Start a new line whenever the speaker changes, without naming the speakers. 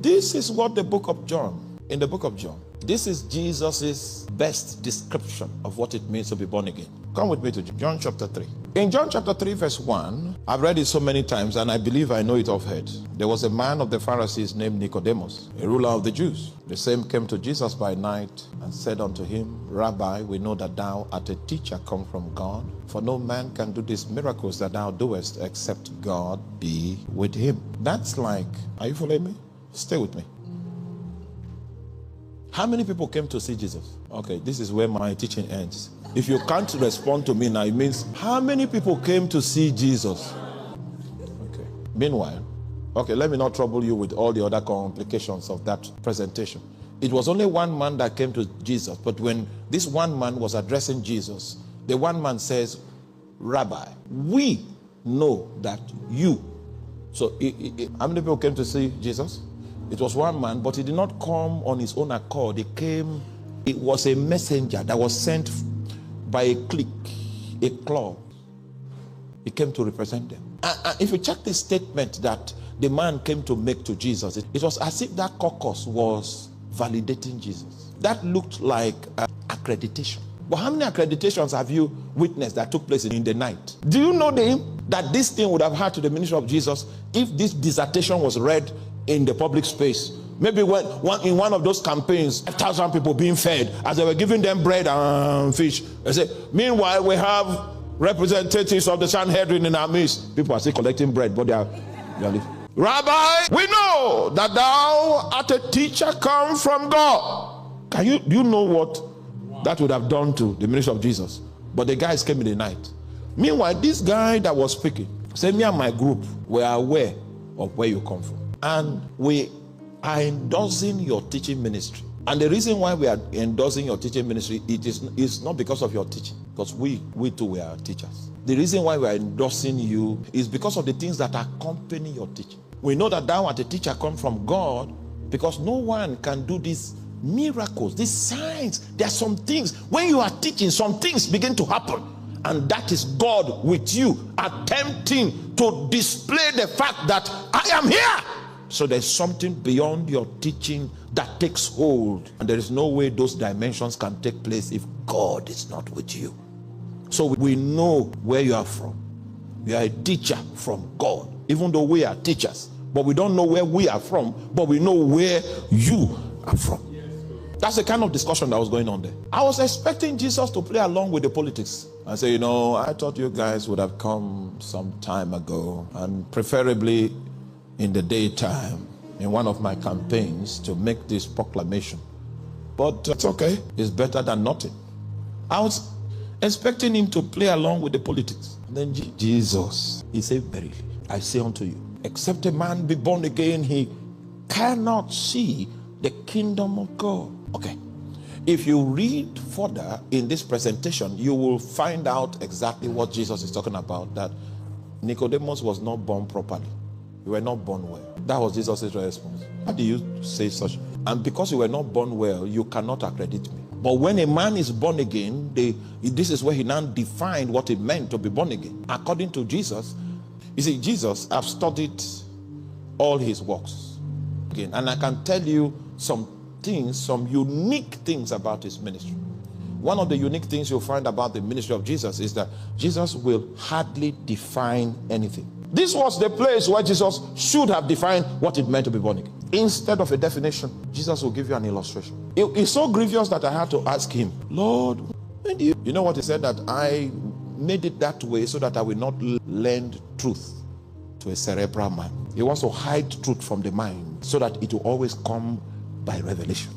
This is what the book of John, in the book of John, this is Jesus's best description of what it means to be born again. Come with me to John chapter 3. In John chapter 3 verse 1, I've read it so many times and I believe I know it off head. There was a man of the Pharisees named Nicodemus, a ruler of the Jews. The same came to Jesus by night and said unto him, Rabbi, we know that thou art a teacher come from God, for no man can do these miracles that thou doest except God be with him. That's like, are you following me? Stay with me. How many people came to see Jesus? Okay, this is where my teaching ends. If you can't respond to me now, it means how many people came to see Jesus? Okay. Meanwhile, okay, let me not trouble you with all the other complications of that presentation. It was only one man that came to Jesus, but when this one man was addressing Jesus, the one man says, Rabbi, we know that you. So how many people came to see Jesus? It was one man, but he did not come on his own accord. He came, it was a messenger that was sent by a clique, a club. He came to represent them. If you check the statement that the man came to make to Jesus, it was as if that caucus was validating Jesus. That looked like accreditation. But how many accreditations have you witnessed that took place in the night? Do you know that this thing would have had to the ministry of Jesus if this dissertation was read in the public space? Maybe in one of those campaigns, 1,000 people being fed as they were giving them bread and fish. They say, meanwhile, we have representatives of the Sanhedrin in our midst. People are still collecting bread, but they are leaving. Rabbi, we know that thou art a teacher come from God. Do you know what that would have done to the ministry of Jesus? But the guys came in the night. Meanwhile, this guy that was speaking said, me and my group were aware of where you come from, and we are endorsing your teaching ministry. And the reason why we are endorsing your teaching ministry, it's not because of your teaching, because we too were teachers. The reason why we are endorsing you is because of the things that accompany your teaching. We know that thou art a teacher come from God, because no one can do these miracles, these signs. There are some things, when you are teaching, some things begin to happen. And that is God with you, attempting to display the fact that I am here. So there's something beyond your teaching that takes hold. And there is no way those dimensions can take place if God is not with you. So we know where you are from. You are a teacher from God, even though we are teachers. But we don't know where we are from, but we know where you are from. That's the kind of discussion that was going on there. I was expecting Jesus to play along with the politics and say, I thought you guys would have come some time ago, and preferably in the daytime in one of my campaigns to make this proclamation. But it's okay. It's better than nothing. I was expecting him to play along with the politics. And then Jesus, he said, verily, I say unto you, except a man be born again, he cannot see the kingdom of God. Okay. If you read further in this presentation, you will find out exactly what Jesus is talking about, that Nicodemus was not born properly. You were not born well. That was Jesus' response. How do you say such? And because you were not born well, you cannot accredit me. But when a man is born again, this is where he now defined what it meant to be born again. According to Jesus, you see, Jesus, I've studied all his works again, and I can tell you some things, some unique things about his ministry. One of the unique things you'll find about the ministry of Jesus is that Jesus will hardly define anything. This was the place where Jesus should have defined what it meant to be born again. Instead of a definition, Jesus will give you an illustration. It's so grievous that I had to ask him, Lord, when do you know what he said? That I made it that way so that I will not lend truth to a cerebral man. He wants to hide truth from the mind so that it will always come by revelation.